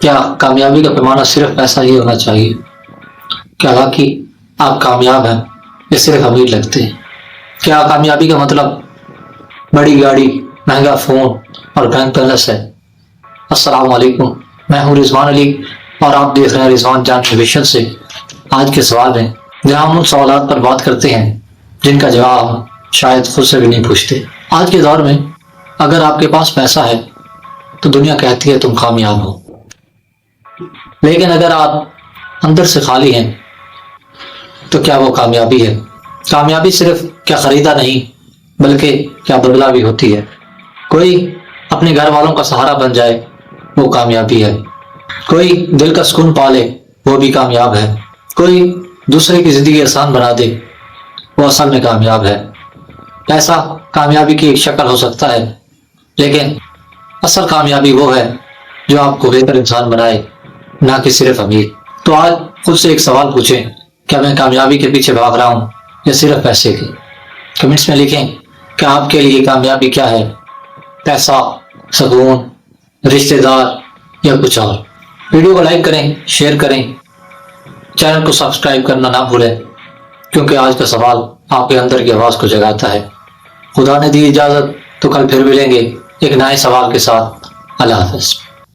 کیا کامیابی کا پیمانہ صرف پیسہ ہی ہونا چاہیے؟ کیا واقعی آپ کامیاب ہیں یا صرف امیر لگتے ہیں؟ کیا کامیابی کا مطلب بڑی گاڑی، مہنگا فون اور بینک بیلنس ہے؟ السلام علیکم، میں ہوں رضوان علی اور آپ دیکھ رہے ہیں رضوان جان موٹیویشن سے۔ آج کے سوال ہیں جہاں ہم ان سوالات پر بات کرتے ہیں جن کا جواب ہم شاید خود سے بھی نہیں پوچھتے۔ آج کے دور میں اگر آپ کے پاس پیسہ ہے تو دنیا کہتی ہے تم کامیاب ہو، لیکن اگر آپ اندر سے خالی ہیں تو کیا وہ کامیابی ہے؟ کامیابی صرف کیا خریدا نہیں بلکہ کیا بدلا بھی ہوتی ہے۔ کوئی اپنے گھر والوں کا سہارا بن جائے وہ کامیابی ہے، کوئی دل کا سکون پالے وہ بھی کامیاب ہے، کوئی دوسرے کی زندگی آسان بنا دے وہ اصل میں کامیاب ہے۔ پیسہ کامیابی کی ایک شکل ہو سکتا ہے، لیکن اصل کامیابی وہ ہے جو آپ کو بہتر انسان بنائے، نہ کہ صرف امیر۔ تو آج خود سے ایک سوال پوچھیں، کیا میں کامیابی کے پیچھے بھاگ رہا ہوں یا صرف پیسے کے؟ کمنٹس میں لکھیں کہ آپ کے لیے کامیابی کیا ہے، پیسہ، سکون، رشتہ دار یا کچھ اور۔ ویڈیو کو لائک کریں، شیئر کریں، چینل کو سبسکرائب کرنا نہ بھولیں، کیونکہ آج کا سوال آپ کے اندر کی آواز کو جگاتا ہے۔ خدا نے دی اجازت تو کل پھر ملیں گے ایک نئے سوال کے ساتھ۔ اللہ حافظ۔